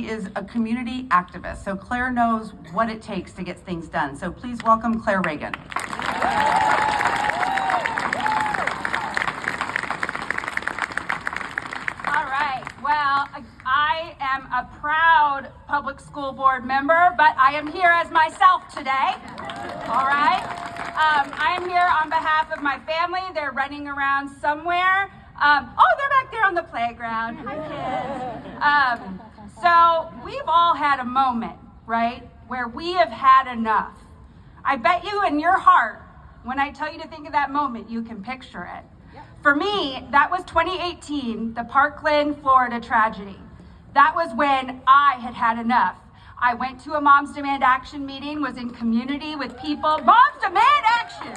she is a community activist. So Claire knows what it takes to get things done. So please welcome Claire Regan. All right, well, I am a proud public school board member, but I am here as myself today. All right, I am here on behalf of my family. They're running around somewhere. They're back there on the playground. Hi, kids. So we've all had a moment, right, where we have had enough. I bet you in your heart, when I tell you to think of that moment, you can picture it. For me, that was 2018, the Parkland, Florida tragedy. That was when I had had enough. I went to a Moms Demand Action meeting, was in community with people. Moms Demand Action!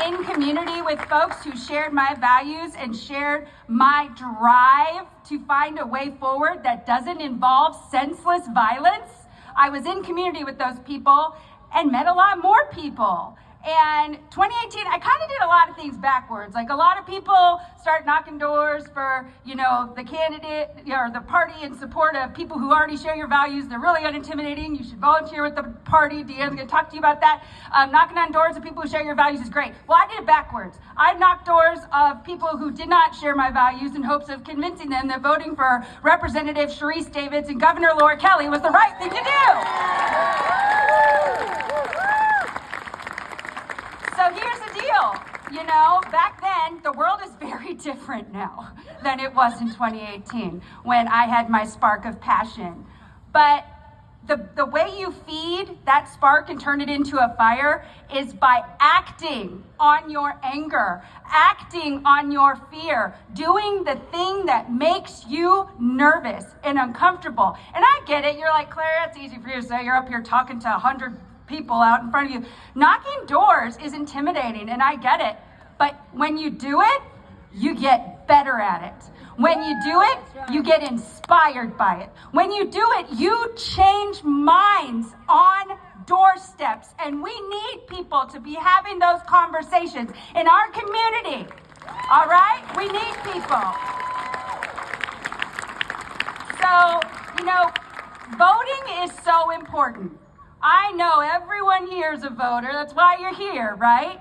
In community with folks who shared my values and shared my drive to find a way forward that doesn't involve senseless violence. I was in community with those people and met a lot more people. And 2018, I kind of did a lot of things backwards. Like a lot of people start knocking doors for, the candidate or the party in support of people who already share your values. They're really unintimidating. You should volunteer with the party. Deanne's going to talk to you about that. Knocking on doors of people who share your values is great. Well, I did it backwards. I knocked doors of people who did not share my values in hopes of convincing them that voting for Representative Sharice Davids and Governor Laura Kelly was the right thing to do. So here's the deal, back then, the world is very different now than it was in 2018 when I had my spark of passion. But the way you feed that spark and turn it into a fire is by acting on your anger, acting on your fear, doing the thing that makes you nervous and uncomfortable. And I get it, you're like, Claire, it's easy for you to say, you're up here talking to 100 people out in front of you. Knocking doors is intimidating, and I get it. But when you do it, you get better at it. When you do it, you get inspired by it. When you do it, you change minds on doorsteps. And we need people to be having those conversations in our community. All right? We need people. So, voting is so important. I know everyone here is a voter. That's why you're here, right?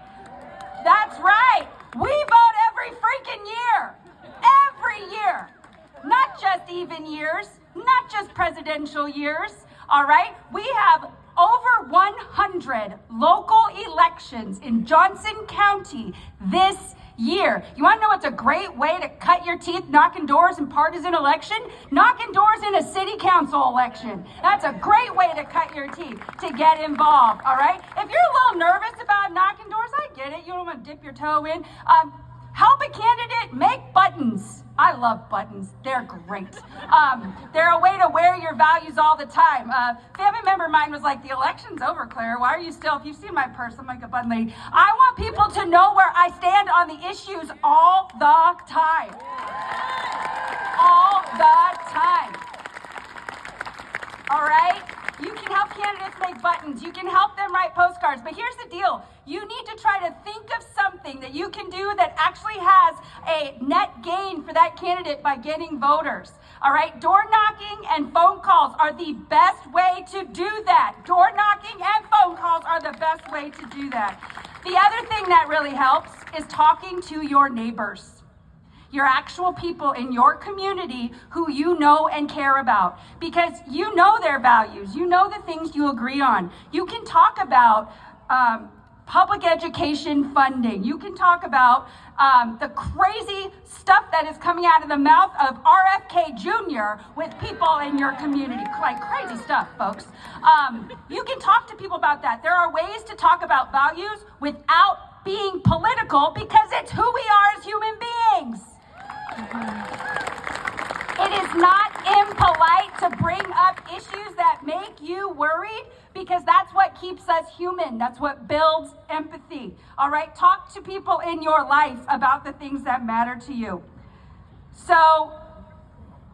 That's right. We vote every freaking year. Every year. Not just even years. Not just presidential years. All right? We have over 100 local elections in Johnson County this year. You want to know what's a great way to cut your teeth knocking doors in partisan election? Knocking doors in a city council election. That's a great way to cut your teeth, to get involved, all right? If you're a little nervous about knocking doors, I get it. You don't want to dip your toe in. Help a candidate make buttons. I love buttons. They're great. They're a way to wear your values all the time. Family member of mine was like, the election's over, Claire. Why are you still, if you see my purse, I'm like a button lady. I want people to know where I stand on the issues all the time. All the time. All right? You can help candidates make buttons. You can help them write postcards. But here's the deal. You need to try to think of something that you can do that actually has a net gain for that candidate by getting voters. All right? Door knocking and phone calls are the best way to do that. Door knocking and phone calls are the best way to do that. The other thing that really helps is talking to your neighbors. Your actual people in your community who you know and care about, because you know their values, you know the things you agree on. You can talk about public education funding. You can talk about the crazy stuff that is coming out of the mouth of RFK Jr. with people in your community. Like crazy stuff, folks. You can talk to people about that. There are ways to talk about values without being political because it's who we are as human beings. It is not impolite to bring up issues that make you worried because that's what keeps us human. That's what builds empathy. All right? Talk to people in your life about the things that matter to you. So,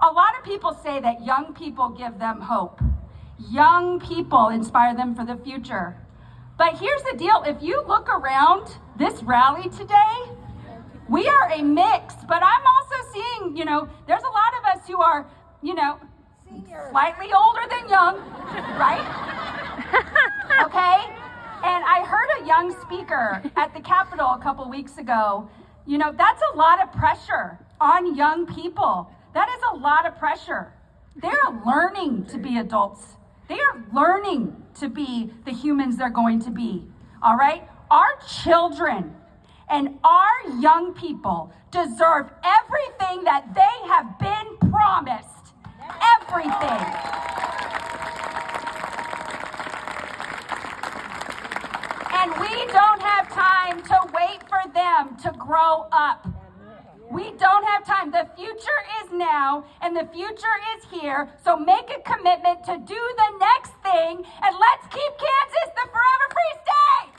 a lot of people say that young people give them hope. Young people inspire them for the future. But here's the deal. If you look around this rally today, We are a mix, but I'm also seeing, there's a lot of us who are, slightly older than young, right? Okay? And I heard a young speaker at the Capitol a couple weeks ago. That's a lot of pressure on young people. That is a lot of pressure. They're learning to be adults. They are learning to be the humans they're going to be, all right? Our children and our young people deserve everything that they have been promised. Everything. And we don't have time to wait for them to grow up. We don't have time. The future is now, and the future is here. So make a commitment to do the next thing, and let's keep Kansas the forever free state!